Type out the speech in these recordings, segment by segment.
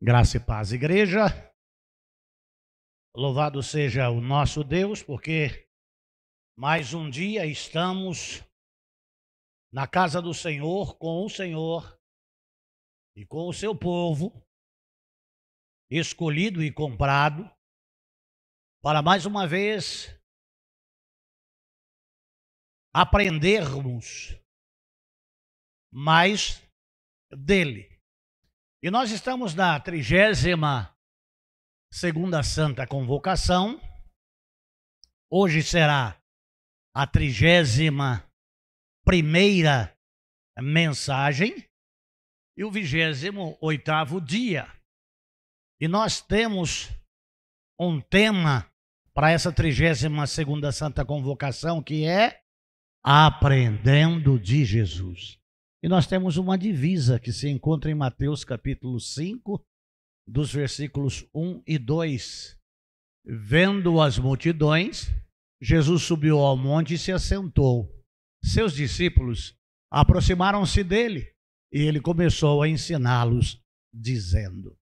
Graça e paz, igreja. Louvado seja o nosso Deus, porque mais um dia estamos na casa do Senhor, com o Senhor e com o seu povo, escolhido e comprado, para mais uma vez aprendermos mais dele. E nós estamos na 32ª Santa Convocação. Hoje será a 31ª mensagem e o 28º dia. E nós temos um tema para essa 32ª Santa Convocação, que é Aprendendo de Jesus. E nós temos uma divisa que se encontra em Mateus capítulo 5, dos versículos 1 e 2. Vendo as multidões, Jesus subiu ao monte e se assentou. Seus discípulos aproximaram-se dele e ele começou a ensiná-los, dizendo: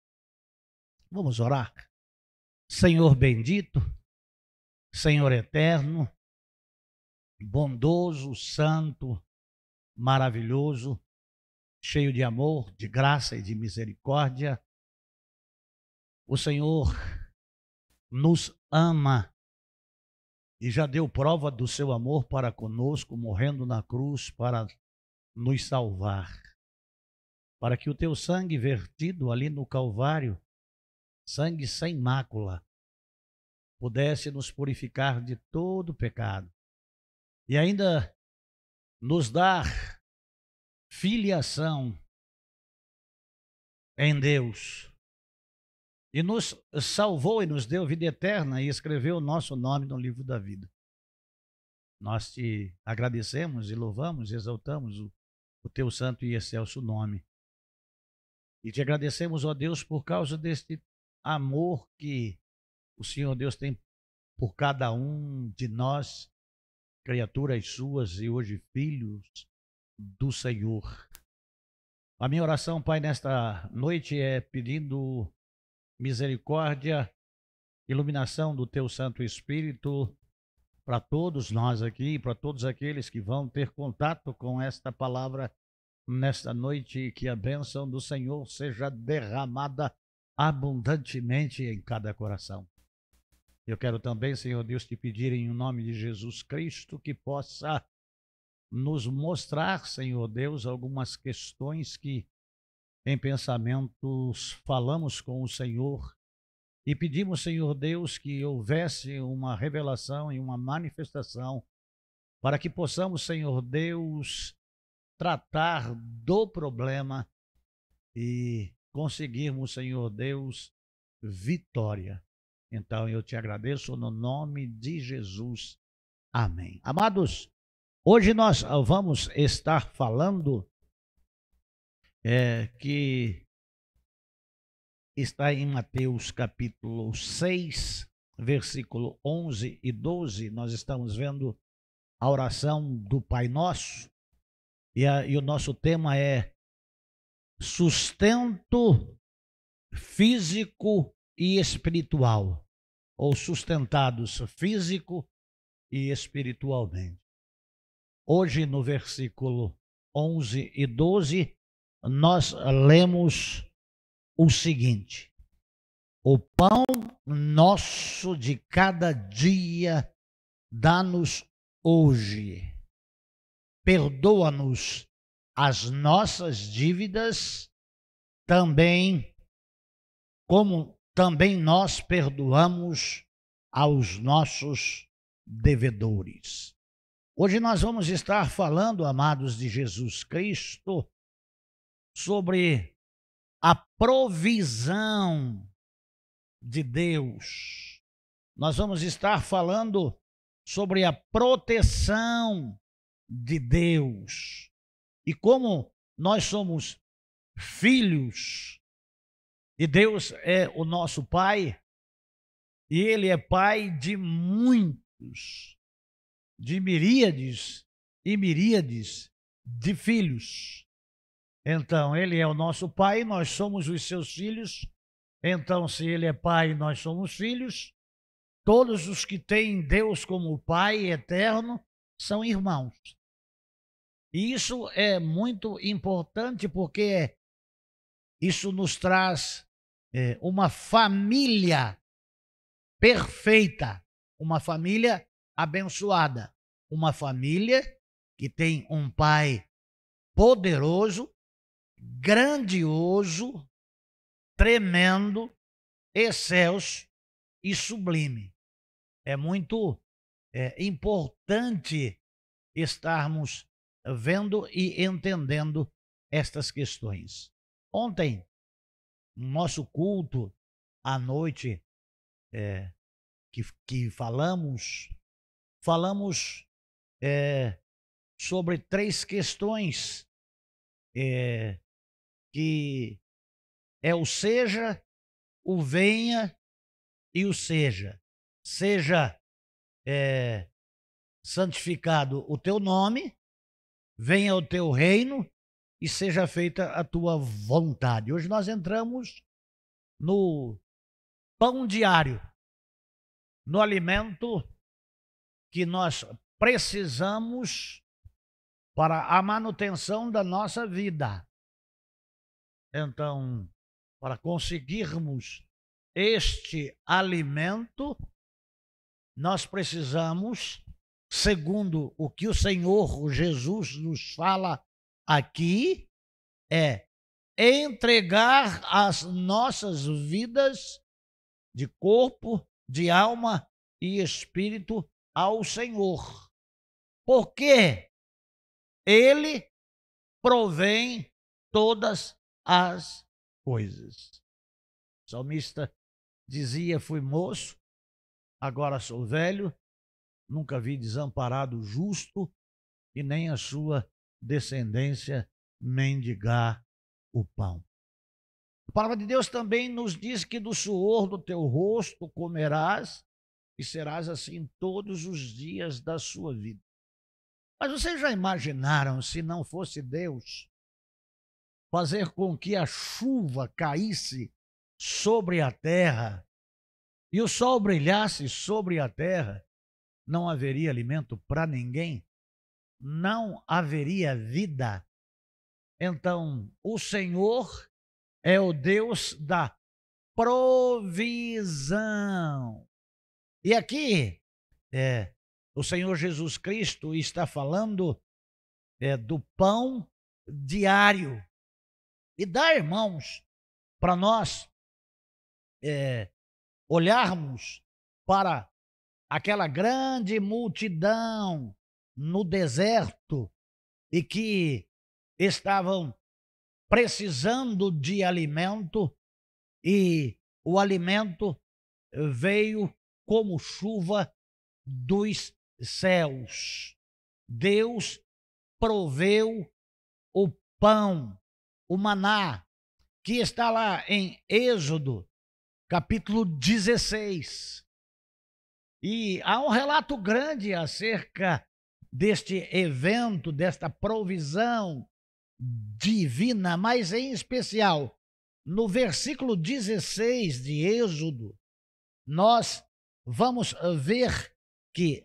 Vamos orar. Senhor bendito, Senhor eterno, bondoso, santo, maravilhoso, cheio de amor, de graça e de misericórdia, o Senhor nos ama e já deu prova do seu amor para conosco, morrendo na cruz para nos salvar, para que o teu sangue vertido ali no Calvário, sangue sem mácula, pudesse nos purificar de todo pecado e ainda nos dar filiação em Deus. E nos salvou e nos deu vida eterna e escreveu o nosso nome no livro da vida. Nós te agradecemos e louvamos, exaltamos o teu santo e excelso nome. E te agradecemos, ó Deus, por causa deste amor que o Senhor Deus tem por cada um de nós, criaturas suas e hoje filhos do Senhor. A minha oração, Pai, nesta noite é pedindo misericórdia, iluminação do teu Santo Espírito para todos nós aqui, para todos aqueles que vão ter contato com esta palavra nesta noite, que a bênção do Senhor seja derramada abundantemente em cada coração. Eu quero também, Senhor Deus, te pedir em nome de Jesus Cristo que possa nos mostrar, Senhor Deus, algumas questões que em pensamentos falamos com o Senhor e pedimos, Senhor Deus, que houvesse uma revelação e uma manifestação para que possamos, Senhor Deus, tratar do problema e conseguirmos, Senhor Deus, vitória. Então eu te agradeço no nome de Jesus. Amém. Amados, hoje nós vamos estar falando que está em Mateus capítulo 6, versículo 11 e 12. Nós estamos vendo a oração do Pai Nosso e o nosso tema é sustento físico e espiritual, ou sustentados físico e espiritualmente. Hoje, no versículo 11 e 12, nós lemos o seguinte: o pão nosso de cada dia dá-nos hoje. Perdoa-nos as nossas dívidas, também como também nós perdoamos aos nossos devedores. Hoje nós vamos estar falando, amados de Jesus Cristo, sobre a provisão de Deus. Nós vamos estar falando sobre a proteção de Deus e como nós somos filhos e Deus é o nosso Pai e Ele é Pai de muitos, de miríades e miríades de filhos. Então, Ele é o nosso Pai, nós somos os seus filhos Então, se ele é pai e nós somos filhos, todos os que têm Deus como Pai eterno são irmãos. E isso é muito importante porque isso nos traz uma família perfeita, uma família abençoada, uma família que tem um Pai poderoso, grandioso, tremendo, excelso e sublime. É muito importante estarmos vendo e entendendo estas questões. Ontem, no nosso culto à noite, que falamos sobre 3 questões, que é o seja, o venha e o seja. Seja santificado o teu nome, venha o teu reino e seja feita a tua vontade. Hoje nós entramos no pão diário, no alimento que nós precisamos para a manutenção da nossa vida. Então, para conseguirmos este alimento, nós precisamos, segundo o que o Senhor Jesus nos fala aqui, entregar as nossas vidas de corpo, de alma e espírito ao Senhor. Porque Ele provém todas as coisas. O salmista dizia: fui moço, agora sou velho, nunca vi desamparado justo e nem a sua descendência mendigar o pão. A palavra de Deus também nos diz que do suor do teu rosto comerás e serás assim todos os dias da sua vida. Mas vocês já imaginaram, se não fosse Deus fazer com que a chuva caísse sobre a terra e o sol brilhasse sobre a terra, não haveria alimento para ninguém? Não haveria vida? Então, o Senhor é o Deus da provisão. E aqui, o Senhor Jesus Cristo está falando do pão diário. E dá, irmãos, para nós olharmos para aquela grande multidão no deserto e que estavam precisando de alimento, e o alimento veio como chuva dos céus. Deus proveu o pão, o maná, que está lá em Êxodo, capítulo 16. E há um relato grande acerca deste evento, desta provisão divina, mas em especial, no versículo 16 de Êxodo, nós vamos ver que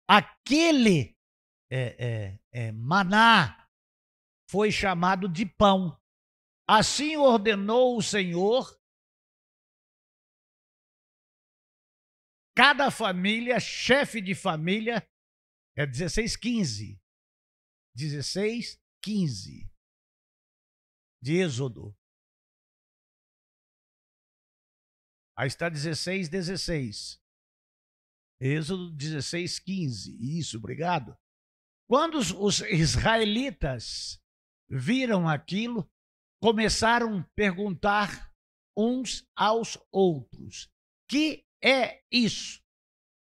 aquele maná foi chamado de pão. Assim ordenou o Senhor. Cada família, chefe de família, 16:15. 16:15 de Êxodo. Aí está 16:16. Êxodo 16:15. Isso, obrigado. Quando os israelitas viram aquilo, começaram a perguntar uns aos outros: que é isso?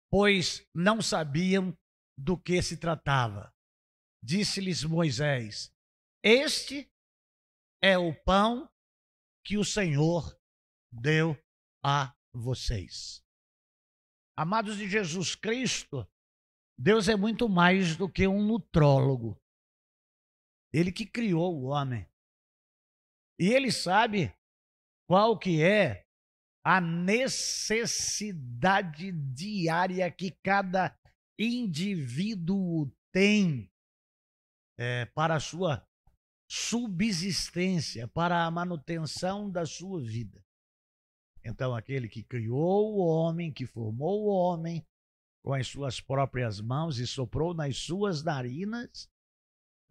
Pois não sabiam do que se tratava. Disse-lhes Moisés: este é o pão que o Senhor deu a vocês. Amados de Jesus Cristo, Deus é muito mais do que um nutrólogo. Ele que criou o homem. E ele sabe qual que é a necessidade diária que cada indivíduo tem para a sua subsistência, para a manutenção da sua vida. Então, aquele que criou o homem, que formou o homem com as suas próprias mãos e soprou nas suas narinas,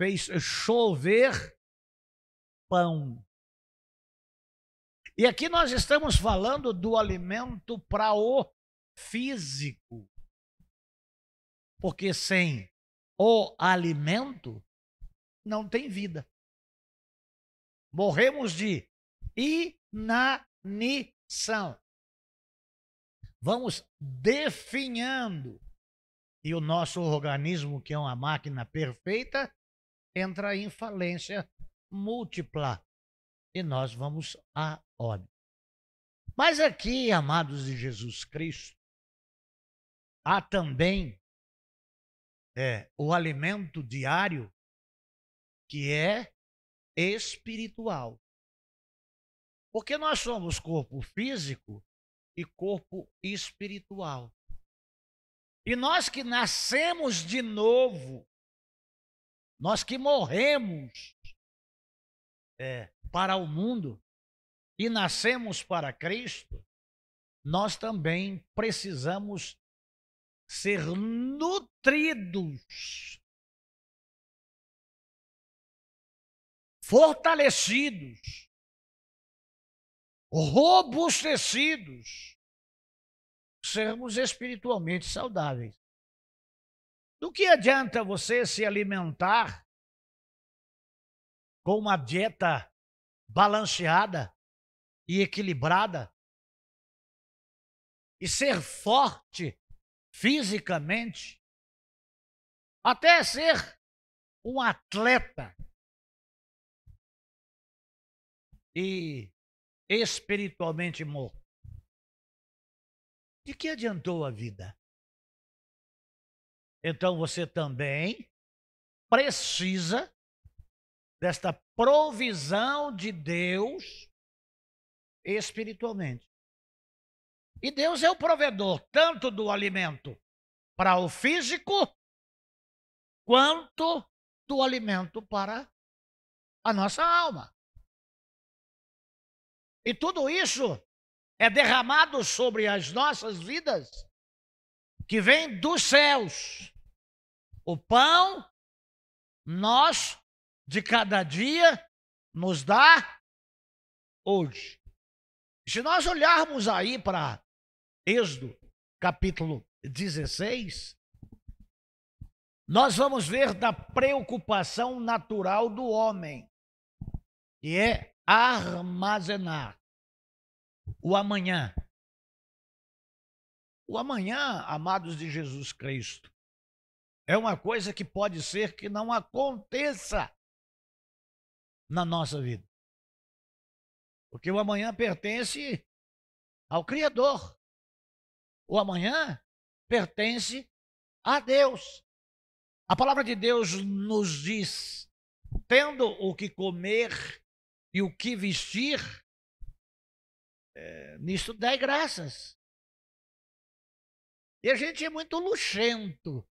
fez chover pão. E aqui nós estamos falando do alimento para o físico. Porque sem o alimento não tem vida. Morremos de inanição. Vamos definhando. E o nosso organismo, que é uma máquina perfeita, entra em falência múltipla. E nós vamos a óbito. Mas aqui, amados de Jesus Cristo, há também o alimento diário, que é espiritual. Porque nós somos corpo físico e corpo espiritual. E nós que nascemos de novo, nós que morremos para o mundo e nascemos para Cristo, nós também precisamos ser nutridos, fortalecidos, robustecidos, sermos espiritualmente saudáveis. Do que adianta você se alimentar com uma dieta balanceada e equilibrada e ser forte fisicamente, até ser um atleta e espiritualmente morto? De que adiantou a vida? Então você também precisa desta provisão de Deus espiritualmente. E Deus é o provedor tanto do alimento para o físico, quanto do alimento para a nossa alma. E tudo isso é derramado sobre as nossas vidas, que vem dos céus. O pão nosso de cada dia nos dá hoje. Se nós olharmos aí para Êxodo, capítulo 16, nós vamos ver da preocupação natural do homem, que é armazenar o amanhã. O amanhã, amados de Jesus Cristo, é uma coisa que pode ser que não aconteça na nossa vida. Porque o amanhã pertence ao Criador. O amanhã pertence a Deus. A palavra de Deus nos diz: tendo o que comer e o que vestir, nisto dai graças. E a gente é muito luxento,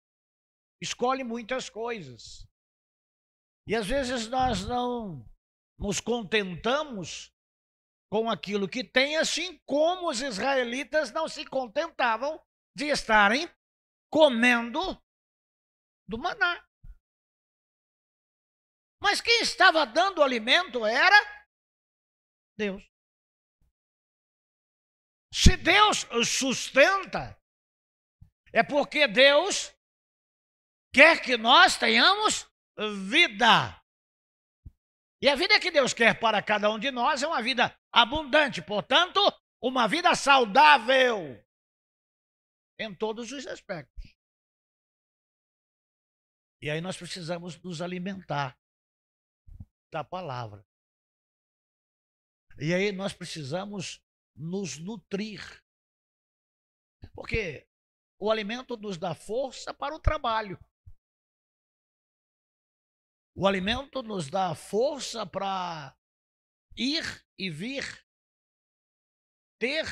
escolhe muitas coisas. E às vezes nós não nos contentamos com aquilo que tem, assim como os israelitas não se contentavam de estarem comendo do maná. Mas quem estava dando alimento era Deus. Se Deus sustenta, é porque Deus quer que nós tenhamos vida. E a vida que Deus quer para cada um de nós é uma vida abundante, portanto, uma vida saudável em todos os aspectos. E aí nós precisamos nos alimentar da palavra. E aí nós precisamos nos nutrir. Porque o alimento nos dá força para o trabalho. O alimento nos dá força para ir e vir, ter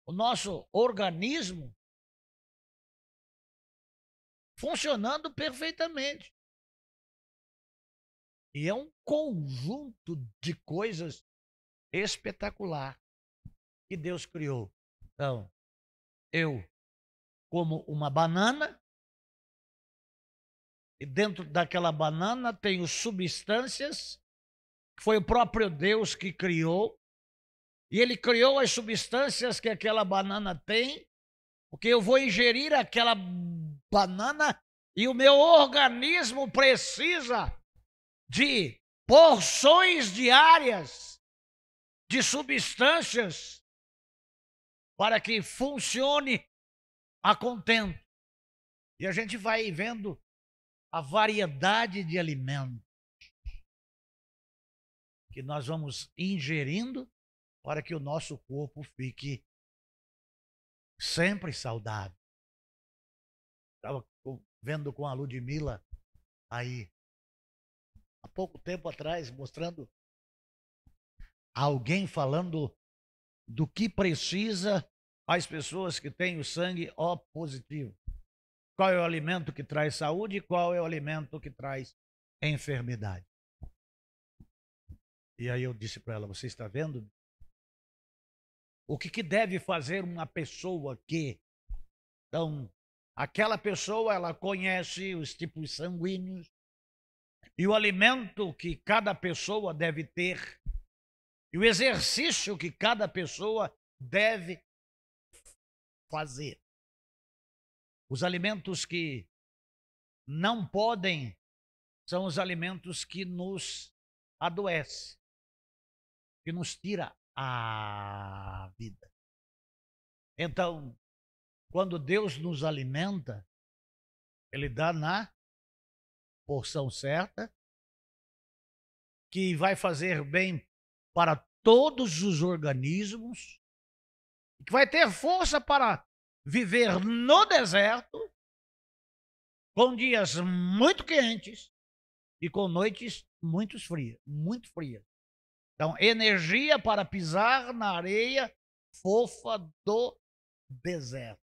o nosso organismo funcionando perfeitamente. E é um conjunto de coisas espetacular que Deus criou. Então, eu como uma banana, e dentro daquela banana tenho substâncias, que foi o próprio Deus que criou, e Ele criou as substâncias que aquela banana tem, porque eu vou ingerir aquela banana e o meu organismo precisa de porções diárias de substâncias para que funcione a contento. E a gente vai vendo a variedade de alimentos que nós vamos ingerindo para que o nosso corpo fique sempre saudável. Estava vendo com a Ludmila aí, há pouco tempo atrás, mostrando alguém falando do que precisa as pessoas que têm o sangue O positivo. Qual é o alimento que traz saúde e qual é o alimento que traz enfermidade. E aí eu disse para ela, você está vendo? O que deve fazer uma pessoa que... Então, aquela pessoa, ela conhece os tipos sanguíneos e o alimento que cada pessoa deve ter e o exercício que cada pessoa deve fazer. Os alimentos que não podem são os alimentos que nos adoecem, que nos tira a vida. Então, quando Deus nos alimenta, Ele dá na porção certa, que vai fazer bem para todos os organismos, que vai ter força para viver no deserto, com dias muito quentes e com noites muito frias. Então, energia para pisar na areia fofa do deserto.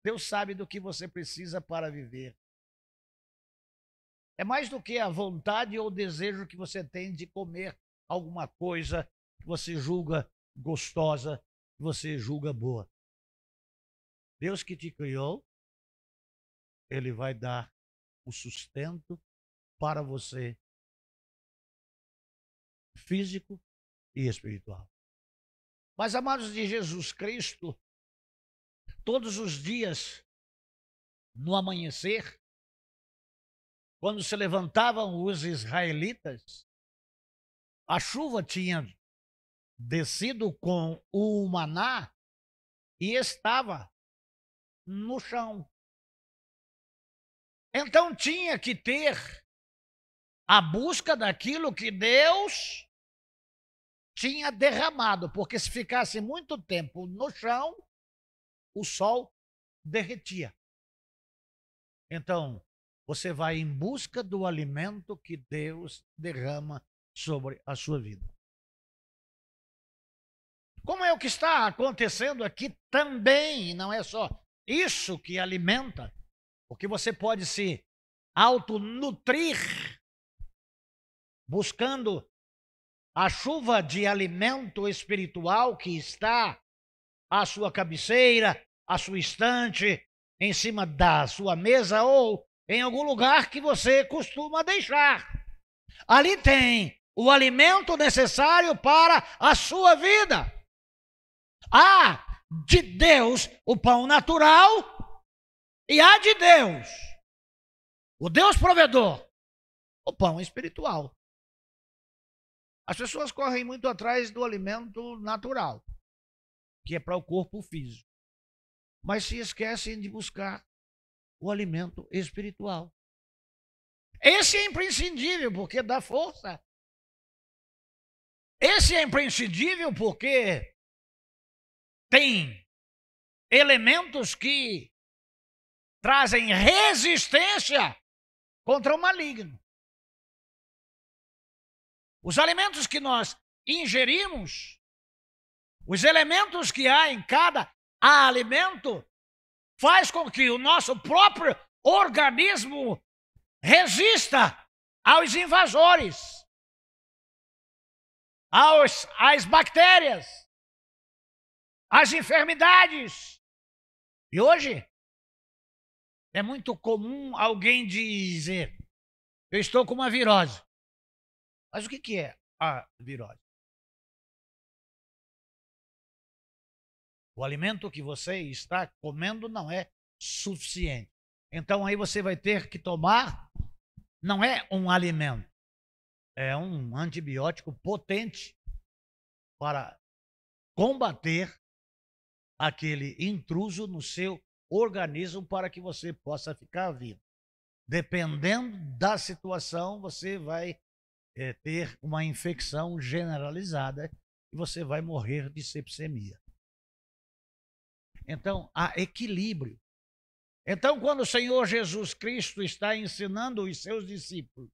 Deus sabe do que você precisa para viver. É mais do que a vontade ou o desejo que você tem de comer alguma coisa que você julga gostosa, que você julga boa. Deus que te criou, Ele vai dar o sustento para você, físico e espiritual. Mas, amados de Jesus Cristo, todos os dias, no amanhecer, quando se levantavam os israelitas, a chuva tinha descido com o maná e estava no chão. Então tinha que ter a busca daquilo que Deus tinha derramado, porque se ficasse muito tempo no chão, o sol derretia. Então, você vai em busca do alimento que Deus derrama sobre a sua vida. Como é o que está acontecendo aqui também, não é só isso que alimenta, porque você pode se autonutrir buscando a chuva de alimento espiritual que está à sua cabeceira, à sua estante, em cima da sua mesa ou em algum lugar que você costuma deixar. Ali tem o alimento necessário para a sua vida. Há de Deus o pão natural e há de Deus, o Deus provedor, o pão espiritual. As pessoas correm muito atrás do alimento natural, que é para o corpo físico, mas se esquecem de buscar o alimento espiritual. Esse é imprescindível porque dá força. Esse é imprescindível porque tem elementos que trazem resistência contra o maligno. Os alimentos que nós ingerimos, os elementos que há em cada há alimento, faz com que o nosso próprio organismo resista aos invasores, às bactérias, às enfermidades. E hoje é muito comum alguém dizer: eu estou com uma virose. Mas o que é a virose? O alimento que você está comendo não é suficiente. Então aí você vai ter que tomar, não é um alimento, é um antibiótico potente para combater aquele intruso no seu organismo para que você possa ficar vivo. Dependendo da situação, você vai ter uma infecção generalizada e você vai morrer de sepsemia. Então, há equilíbrio. Então, quando o Senhor Jesus Cristo está ensinando os seus discípulos,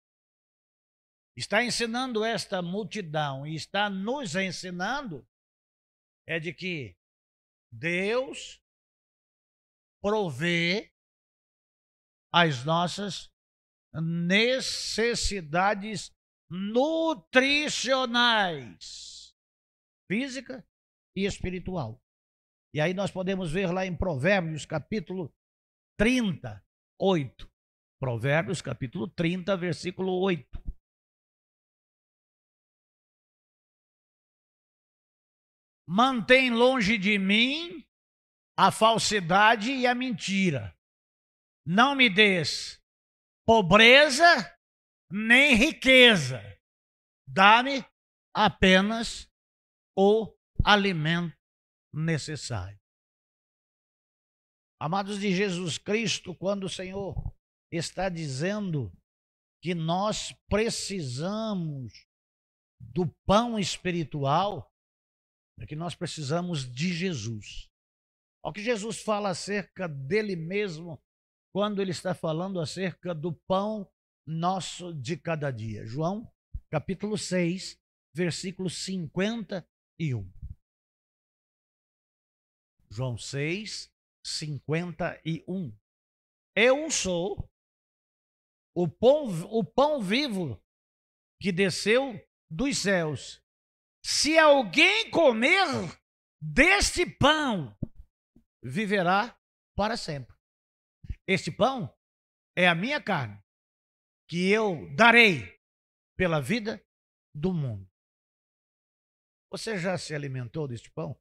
está ensinando esta multidão e está nos ensinando, é de que Deus provê as nossas necessidades nutricionais, física e espiritual. E aí nós podemos ver lá em Provérbios, capítulo 38. Provérbios, capítulo 30, versículo 8. Mantém longe de mim a falsidade e a mentira. Não me des pobreza nem riqueza. Dá-me apenas o alimento necessário. Amados de Jesus Cristo, quando o Senhor está dizendo que nós precisamos do pão espiritual, é que nós precisamos de Jesus. O que Jesus fala acerca dele mesmo, quando ele está falando acerca do pão nosso de cada dia. João, capítulo 6, versículo 51. João 6, 51. Eu sou o pão vivo que desceu dos céus. Se alguém comer deste pão, viverá para sempre. Este pão é a minha carne, que eu darei pela vida do mundo. Você já se alimentou deste pão?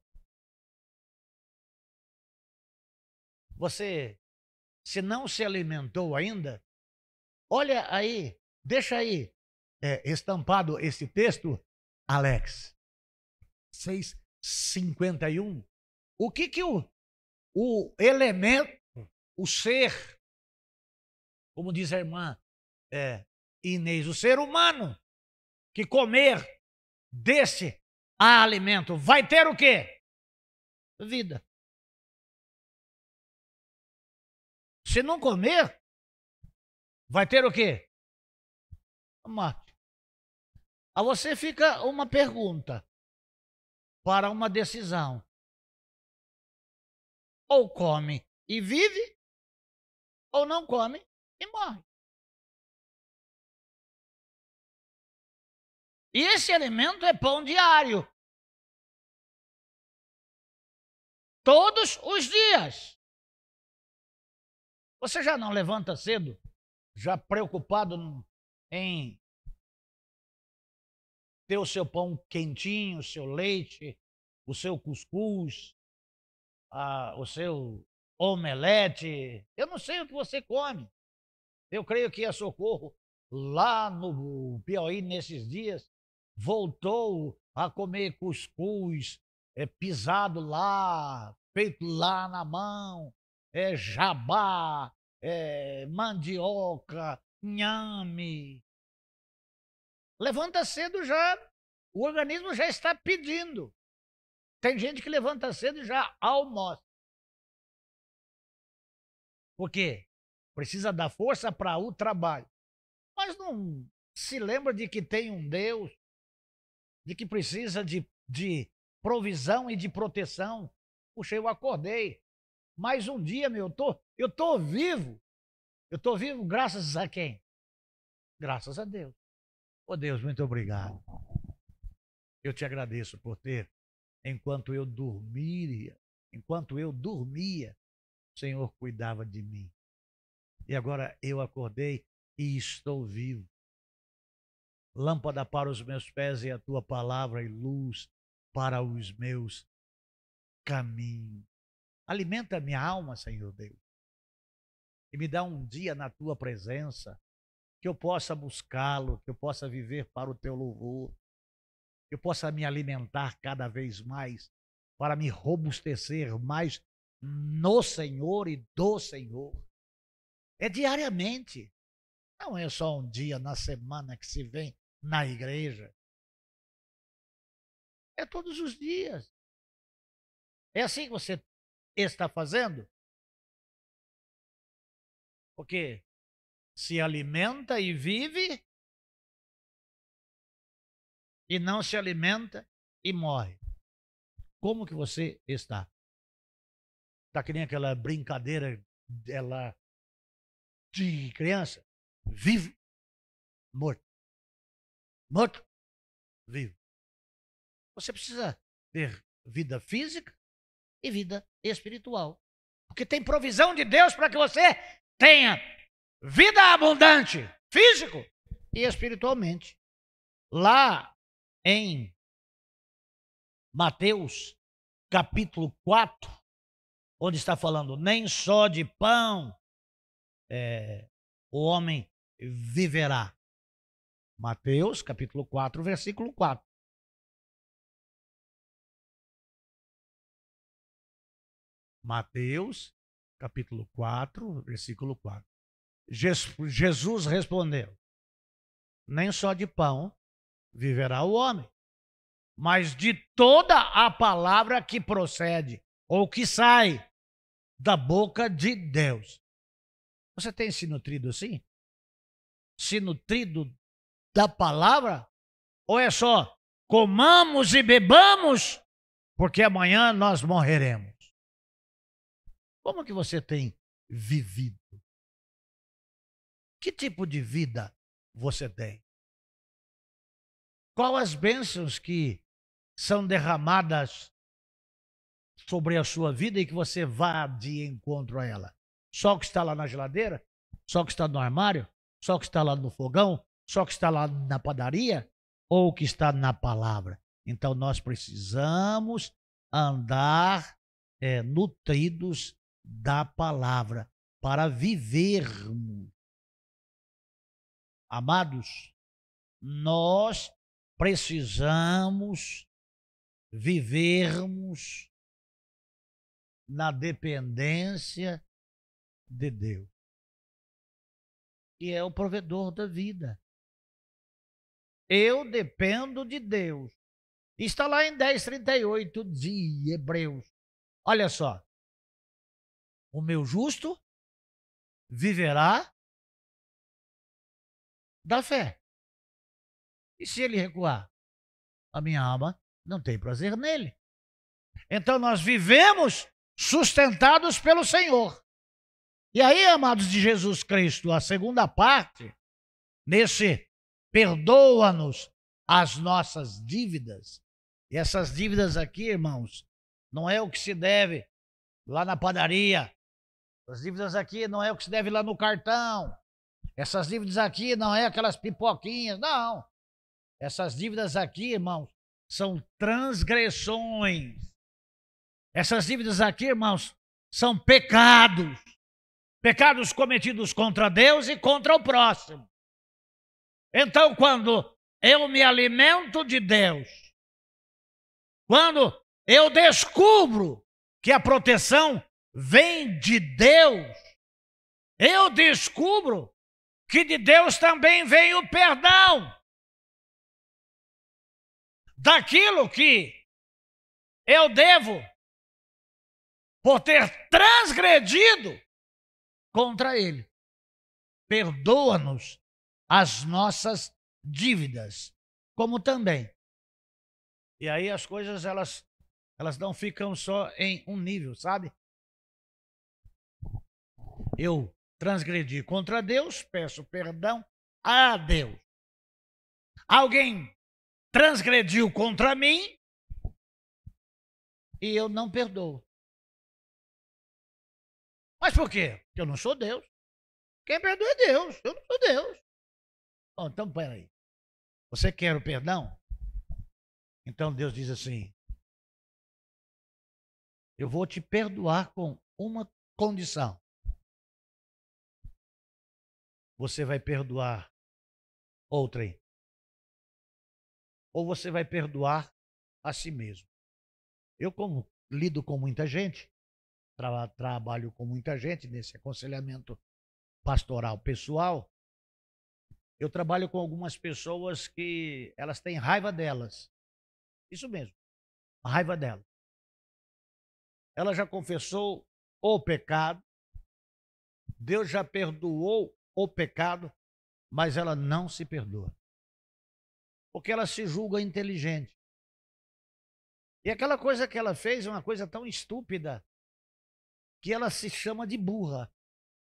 Você, se não se alimentou ainda, olha aí, deixa aí estampado esse texto, Alex. 6:51. O que o elemento, o ser, como diz a irmã Inês, o ser humano que comer desse alimento vai ter o quê? Vida. Se não comer, vai ter o quê? Morte. A você fica uma pergunta para uma decisão. Ou come e vive, ou não come e morre. E esse alimento é pão diário. Todos os dias. Você já não levanta cedo, já preocupado em ter o seu pão quentinho, o seu leite, o seu cuscuz, o seu omelete? Eu não sei o que você come. Eu creio que a Socorro, lá no Piauí, nesses dias, voltou a comer cuscuz, pisado lá, feito lá na mão, jabá, mandioca, inhame. Levanta cedo já, o organismo já está pedindo. Tem gente que levanta cedo e já almoça. Por quê? Precisa dar força para o trabalho. Mas não se lembra de que tem um Deus, de que precisa de provisão e de proteção Puxa, eu acordei. Mais um dia, meu, eu tô vivo. Eu tô vivo graças a quem? Graças a Deus. Ô Deus, muito obrigado. Eu te agradeço por ter, enquanto eu dormia, o Senhor cuidava de mim. E agora eu acordei e estou vivo. Lâmpada para os meus pés e a tua palavra e luz para os meus caminhos. Alimenta minha alma, Senhor Deus. E me dá um dia na tua presença, que eu possa buscá-lo, que eu possa viver para o teu louvor, que eu possa me alimentar cada vez mais, para me robustecer mais no Senhor e do Senhor. É diariamente. Não é só um dia na semana que se vem na igreja. É todos os dias. É assim que você está fazendo? Porque se alimenta e vive, e não se alimenta e morre. Como que você está? Está que nem aquela brincadeira dela de criança? Vivo, morto. Morto, vivo. Você precisa ter vida física e vida espiritual. Porque tem provisão de Deus para que você tenha vida abundante, físico e espiritualmente. Lá em Mateus, capítulo 4, onde está falando, nem só de pão o homem viverá. Mateus, capítulo 4, versículo 4. Mateus, capítulo 4, versículo 4. Jesus respondeu, nem só de pão viverá o homem, mas de toda a palavra que procede ou que sai da boca de Deus. Você tem se nutrido assim? Se nutrido da palavra? Ou é só comamos e bebamos, porque amanhã nós morreremos? Como que você tem vivido? Que tipo de vida você tem? Qual as bênçãos que são derramadas sobre a sua vida e que você vá de encontro a ela? Só o que está lá na geladeira? Só o que está no armário? Só o que está lá no fogão? Só o que está lá na padaria? Ou o que está na palavra? Então nós precisamos andar nutridos da palavra para vivermos. Amados, nós precisamos vivermos na dependência de Deus, que é o provedor da vida. Eu dependo de Deus. Está lá em 10:38 de Hebreus. Olha só. O meu justo viverá da fé. E se ele recuar? A minha alma não tem prazer nele. Então nós vivemos sustentados pelo Senhor. E aí, amados de Jesus Cristo, a segunda parte, nesse perdoa-nos as nossas dívidas. E essas dívidas aqui, irmãos, não é o que se deve lá na padaria. As dívidas aqui não é o que se deve lá no cartão. Essas dívidas aqui não é aquelas pipoquinhas, não. Essas dívidas aqui, irmãos, são transgressões. Essas dívidas aqui, irmãos, são pecados. Pecados cometidos contra Deus e contra o próximo. Então, quando eu me alimento de Deus, quando eu descubro que a proteção vem de Deus, eu descubro que de Deus também vem o perdão daquilo que eu devo por ter transgredido contra Ele. Perdoa-nos as nossas dívidas, como também. E aí as coisas, elas Elas não ficam só em um nível, sabe? Eu transgredi contra Deus, peço perdão a Deus. Alguém transgrediu contra mim e eu não perdoo. Mas por quê? Porque eu não sou Deus. Quem perdoa é Deus. Eu não sou Deus. Bom, então, peraí. Você quer o perdão? Então Deus diz assim: eu vou te perdoar com uma condição. Você vai perdoar outrem. Ou você vai perdoar a si mesmo. Eu, como lido com muita gente, trabalho com muita gente nesse aconselhamento pastoral pessoal, eu trabalho com algumas pessoas que elas têm raiva delas. Isso mesmo, a raiva delas. Ela já confessou o pecado, Deus já perdoou o pecado, mas ela não se perdoa. Porque ela se julga inteligente. E aquela coisa que ela fez é uma coisa tão estúpida que ela se chama de burra.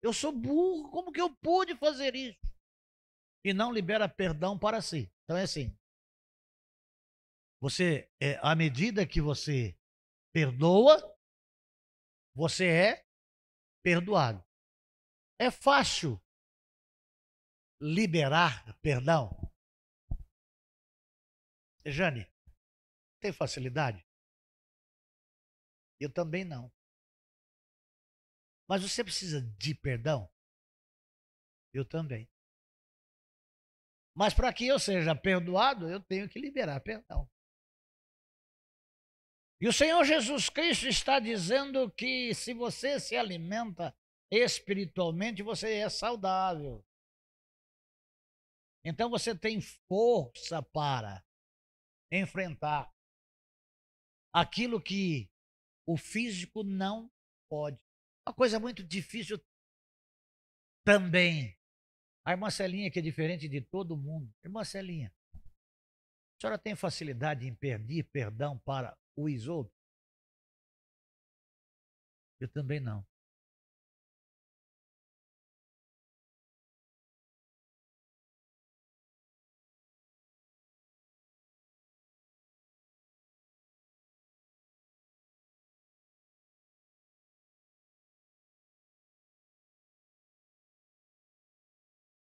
Eu sou burro, como que eu pude fazer isso? E não libera perdão para si. Então é assim, à medida que você perdoa, você é perdoado. É fácil liberar perdão? Jane, tem facilidade? Eu também não. Mas você precisa de perdão? Eu também. Mas para que eu seja perdoado, eu tenho que liberar perdão. E o Senhor Jesus Cristo está dizendo que se você se alimenta espiritualmente, você é saudável. Então você tem força para enfrentar aquilo que o físico não pode. Uma coisa muito difícil também. A irmã Celinha, que é diferente de todo mundo. Irmã Celinha, a senhora tem facilidade em pedir perdão para os outros? Eu também não.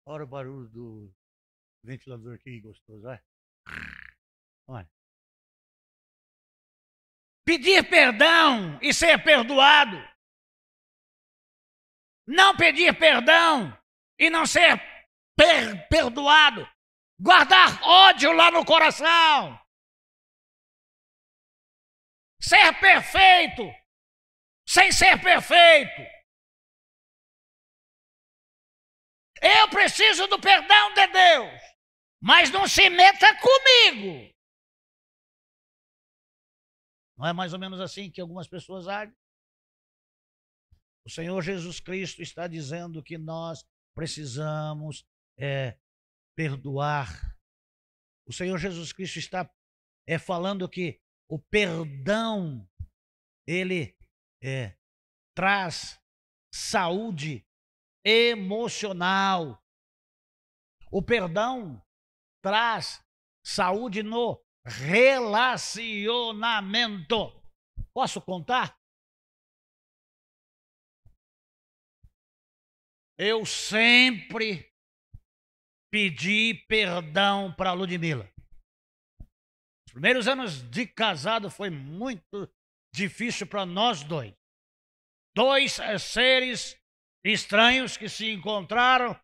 Olha o barulho do ventilador aqui, gostoso, olha. Olha. Pedir perdão e ser perdoado. Não pedir perdão e não ser perdoado. Guardar ódio lá no coração. Ser perfeito sem ser perfeito. Eu preciso do perdão de Deus, mas não se meta comigo. Não é mais ou menos assim que algumas pessoas agem? O Senhor Jesus Cristo está dizendo que nós precisamos perdoar. O Senhor Jesus Cristo está falando que o perdão, ele traz saúde emocional. O perdão traz saúde no relacionamento. Posso contar? Eu sempre pedi perdão para a Ludmila. Os primeiros anos de casado foi muito difícil para nós dois. Dois seres estranhos que se encontraram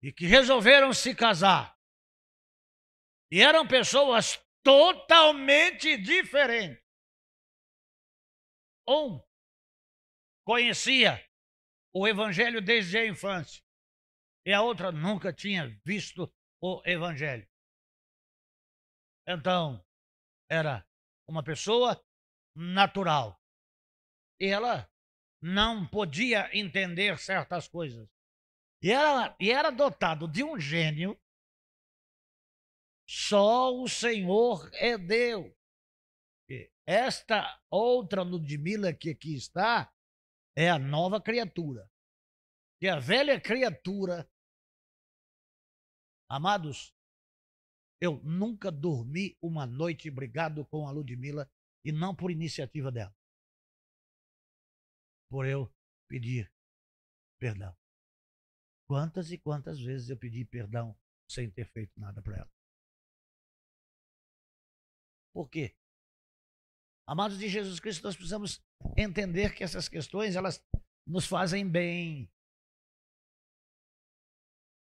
e que resolveram se casar. E eram pessoas totalmente diferentes. Um conhecia o evangelho desde a infância e a outra nunca tinha visto o evangelho. Então, era uma pessoa natural. E ela não podia entender certas coisas. E era dotado de um gênio. Só o Senhor é Deus. Esta outra Ludmila que aqui está é a nova criatura. E a velha criatura, amados, eu nunca dormi uma noite brigado com a Ludmila, e não por iniciativa dela, por eu pedir perdão. Quantas e quantas vezes eu pedi perdão sem ter feito nada para ela? Por quê? Amados de Jesus Cristo, nós precisamos entender que essas questões, elas nos fazem bem.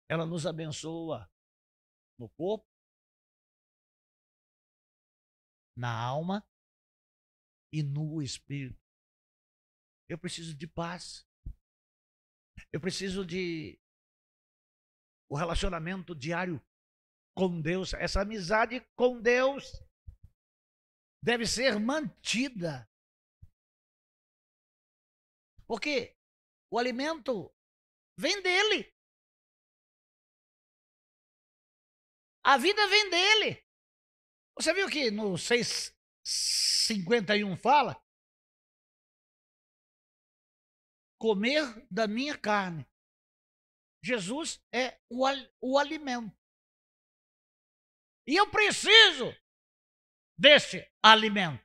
Ela nos abençoa no corpo, na alma e no espírito. Eu preciso de paz. Eu preciso de o relacionamento diário com Deus. Essa amizade com Deus deve ser mantida. Porque o alimento vem dele. A vida vem dele. Você viu que no 6:51 fala? Comer da minha carne. Jesus é o alimento. E eu preciso desse alimento.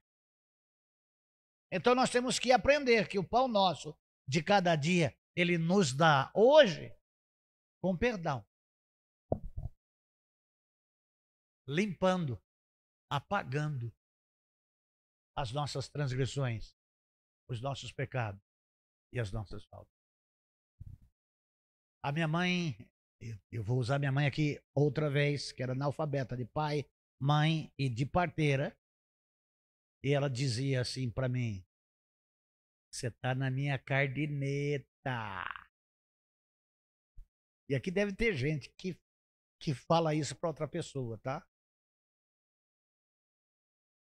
Então nós temos que aprender que o pão nosso de cada dia, ele nos dá hoje com perdão. Limpando, apagando as nossas transgressões, os nossos pecados e as nossas faltas. A minha mãe, eu vou usar minha mãe aqui outra vez, que era analfabeta de pai, mãe e de parteira, e ela dizia assim para mim: você tá na minha caderneta. E aqui deve ter gente que fala isso para outra pessoa, tá?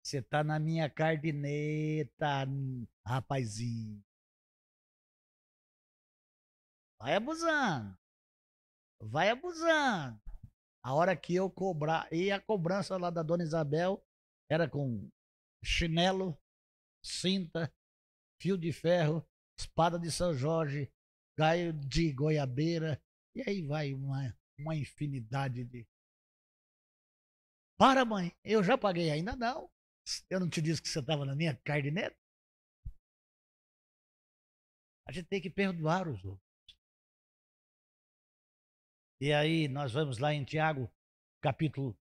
Você tá na minha caderneta, rapazinho. Vai abusando. Vai abusando. A hora que eu cobrar, e a cobrança lá da Dona Isabel era com chinelo, cinta, fio de ferro, espada de São Jorge, gaio de goiabeira, e aí vai uma infinidade de... Para, mãe, eu já paguei ainda não. Eu não te disse que você estava na minha caderneta? A gente tem que perdoar os outros. E aí nós vamos lá em Tiago, capítulo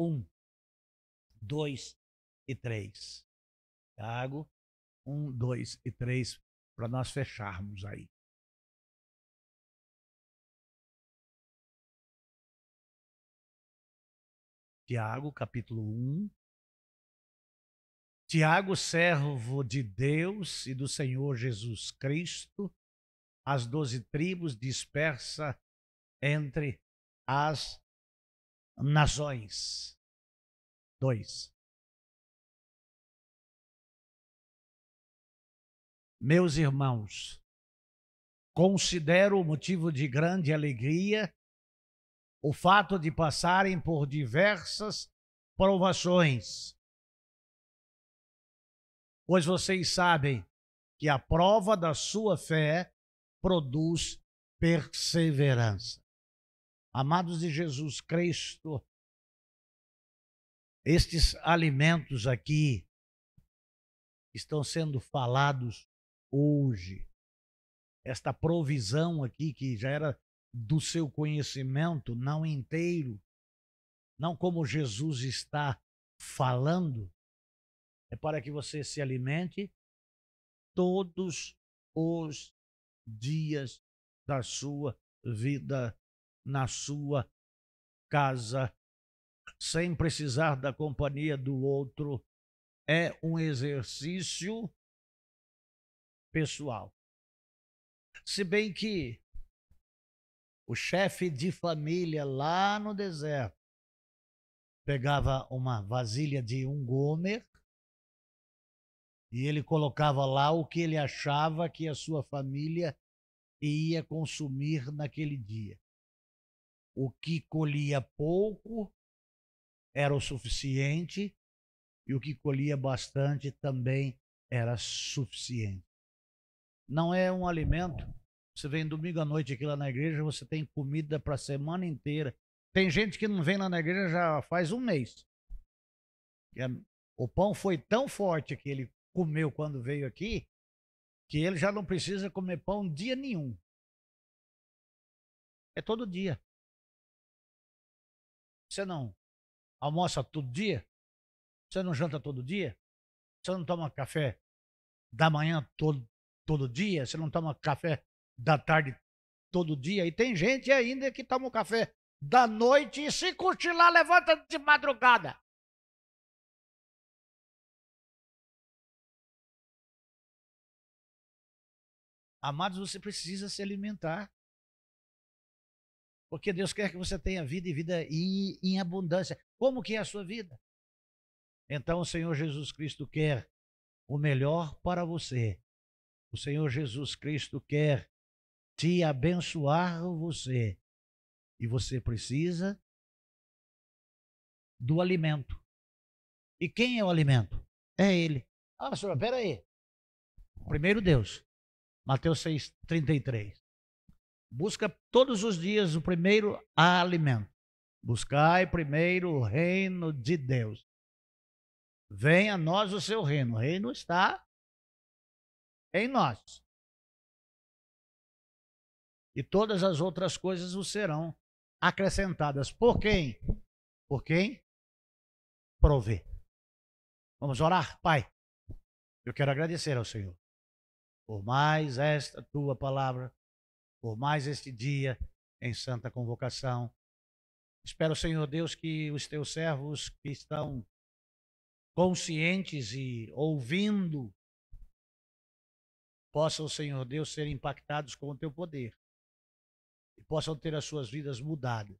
1, 2 e 3. Tiago 1, 2 e 3, para nós fecharmos aí. Tiago, capítulo 1. Tiago, servo de Deus e do Senhor Jesus Cristo, as 12 tribos dispersa entre as nações. 2. Meus irmãos, considero motivo de grande alegria o fato de passarem por diversas provações, pois vocês sabem que a prova da sua fé produz perseverança. Amados de Jesus Cristo, estes alimentos aqui estão sendo falados hoje. Esta provisão aqui, que já era do seu conhecimento, não inteiro, não como Jesus está falando, é para que você se alimente todos os dias da sua vida, na sua casa, sem precisar da companhia do outro. É um exercício pessoal. Se bem que o chefe de família lá no deserto pegava uma vasilha de um gomer e ele colocava lá o que ele achava que a sua família ia consumir naquele dia. O que colhia pouco era o suficiente e o que colhia bastante também era suficiente. Não é um alimento. Você vem domingo à noite aqui lá na igreja, você tem comida para a semana inteira. Tem gente que não vem lá na igreja já faz um mês. O pão foi tão forte que ele comeu quando veio aqui, que ele já não precisa comer pão dia nenhum. É todo dia. Você não almoça todo dia? Você não janta todo dia? Você não toma café da manhã todo dia? Você não toma café da tarde todo dia? E tem gente ainda que toma o café da noite e se cochilar levanta de madrugada. Amados, você precisa se alimentar. Porque Deus quer que você tenha vida e vida em abundância. Como que é a sua vida? Então o Senhor Jesus Cristo quer o melhor para você. O Senhor Jesus Cristo quer te abençoar você. E você precisa do alimento. E quem é o alimento? É Ele. Ah, senhor, peraí. Primeiro Deus. Mateus 6,33. Busca todos os dias o primeiro alimento. Buscai primeiro o reino de Deus. Venha a nós o seu reino. O reino está em nós. E todas as outras coisas vos serão acrescentadas. Por quem? Por quem? Provê. Vamos orar? Pai, eu quero agradecer ao Senhor por mais esta tua palavra, por mais este dia em santa convocação. Espero, Senhor Deus, que os teus servos que estão conscientes e ouvindo possam, Senhor Deus, ser impactados com o teu poder e possam ter as suas vidas mudadas.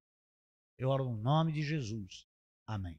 Eu oro no nome de Jesus. Amém.